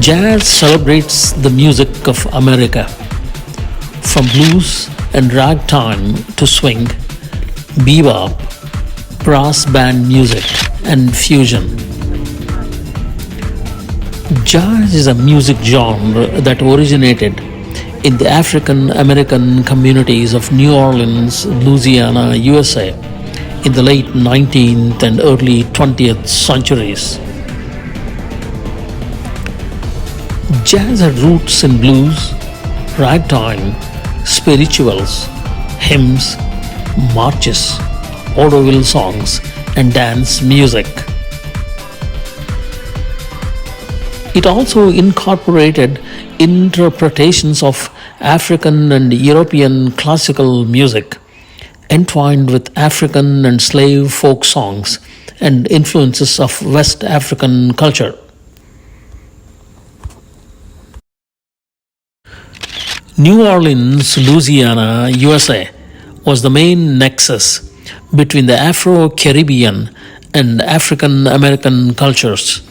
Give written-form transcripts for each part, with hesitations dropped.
Jazz celebrates the music of America, from blues and ragtime to swing, bebop, brass band music, and fusion. Jazz is a music genre that originated in the African American communities of New Orleans, Louisiana, USA, in the late 19th and early 20th centuries. Jazz had roots in blues, ragtime, spirituals, hymns, marches, vaudeville songs, and dance music. It also incorporated interpretations of African and European classical music, entwined with African and slave folk songs and influences of West African culture. New Orleans, Louisiana, USA was the main nexus between the Afro-Caribbean and African American cultures.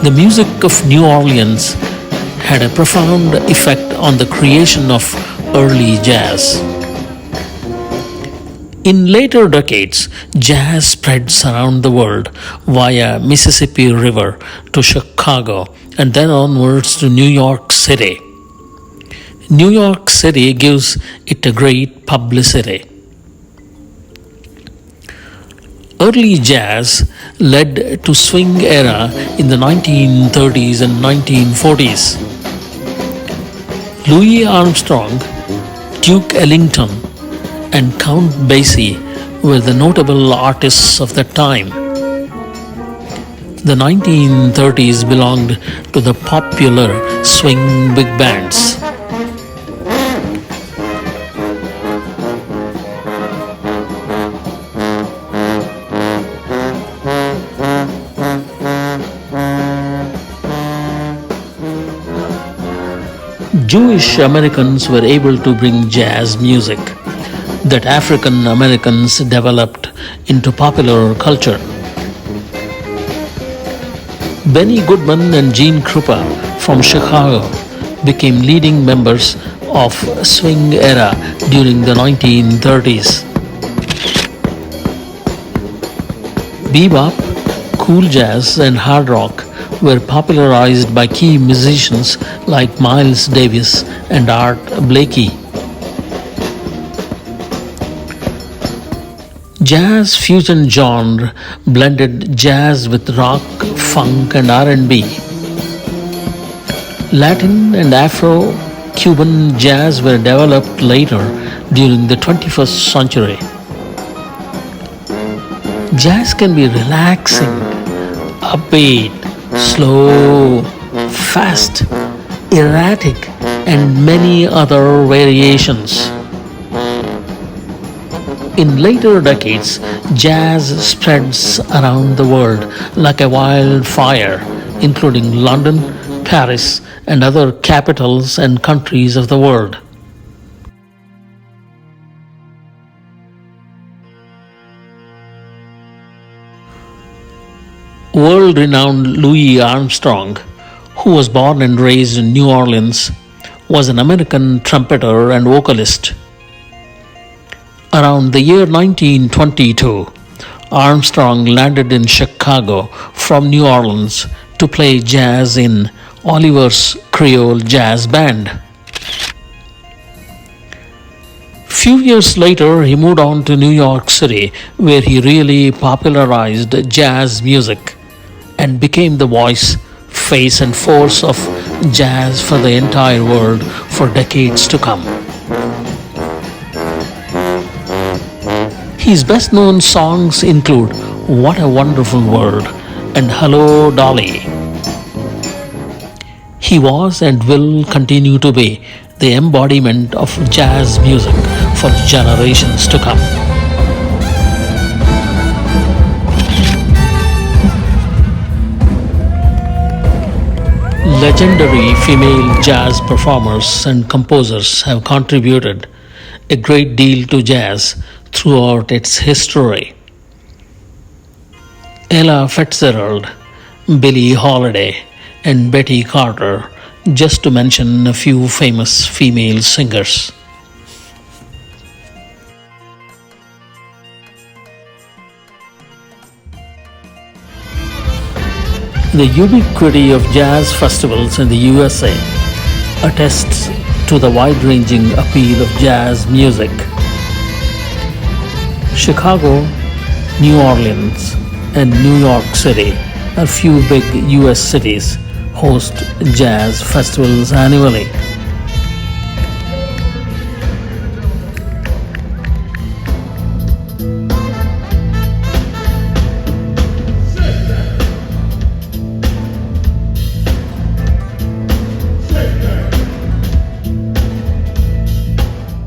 The music of New Orleans had a profound effect on the creation of early jazz. In later decades, jazz spreads around the world via Mississippi River to Chicago and then onwards to New York City. New York City gives it a great publicity. Early jazz led to swing era in the 1930s and 1940s. Louis Armstrong, Duke Ellington, and Count Basie were the notable artists of that time. The 1930s belonged to the popular swing big bands. Jewish Americans were able to bring jazz music that African Americans developed into popular culture. Benny Goodman and Gene Krupa from Chicago became leading members of swing era during the 1930s. Bebop, cool jazz, and hard rock were popularized by key musicians like Miles Davis and Art Blakey. Jazz fusion genre blended jazz with rock, funk, and R&B. Latin and Afro-Cuban jazz were developed later during the 21st century. Jazz can be relaxing, upbeat, slow, fast, erratic, and many other variations. In later decades, jazz spreads around the world like a wildfire, including London, Paris, and other capitals and countries of the world. World-renowned Louis Armstrong, who was born and raised in New Orleans, was an American trumpeter and vocalist. Around the year 1922, Armstrong landed in Chicago from New Orleans to play jazz in Oliver's Creole Jazz Band. Few years later, he moved on to New York City, where he really popularized jazz music and became the voice, face, and force of jazz for the entire world for decades to come. His best-known songs include What a Wonderful World and Hello Dolly. He was and will continue to be the embodiment of jazz music for generations to come. Legendary female jazz performers and composers have contributed a great deal to jazz throughout its history. Ella Fitzgerald, Billie Holiday, and Betty Carter, just to mention a few famous female singers. The ubiquity of jazz festivals in the USA attests to the wide-ranging appeal of jazz music. Chicago, New Orleans, and New York City, a few big US cities, host jazz festivals annually.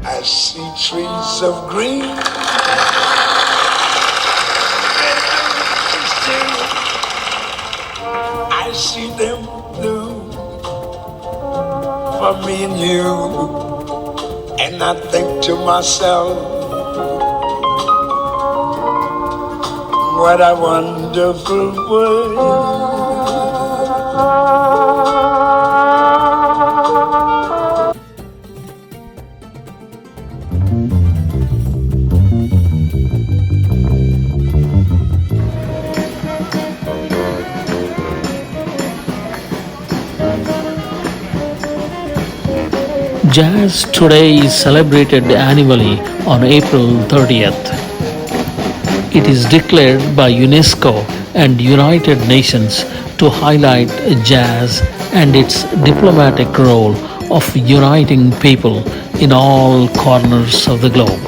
I see trees of green. I see them blue for me and you. And I think to myself, what a wonderful world. Jazz Today is celebrated annually on April 30th. It is declared by UNESCO and United Nations to highlight jazz and its diplomatic role of uniting people in all corners of the globe.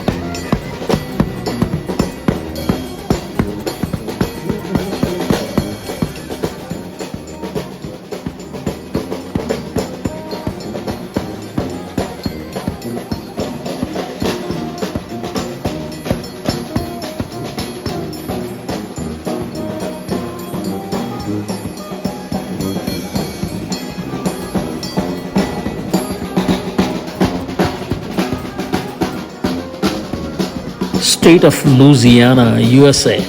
State of Louisiana, USA,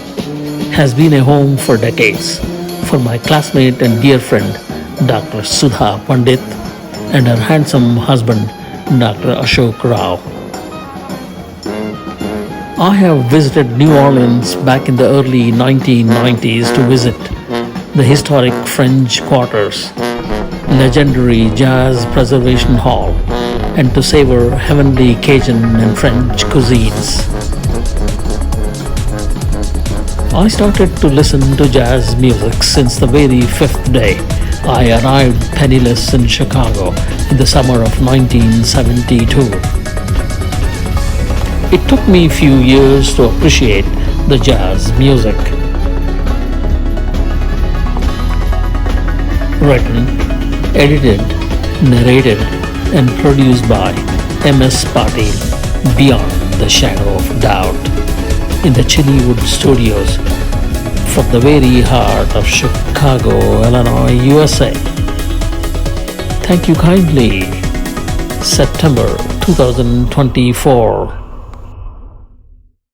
has been a home for decades for my classmate and dear friend, Dr. Sudha Pandit, and her handsome husband, Dr. Ashok Rao. I have visited New Orleans back in the early 1990s to visit the historic French Quarters, legendary Jazz Preservation Hall, and to savor heavenly Cajun and French cuisines. I started to listen to jazz music since the very fifth day I arrived penniless in Chicago in the summer of 1972. It took me a few years to appreciate the jazz music. Written, edited, narrated, and produced by M.S. Patil, beyond the shadow of doubt, in the Chillywood Studios, from the very heart of Chicago, Illinois, USA. Thank you kindly. September 2024.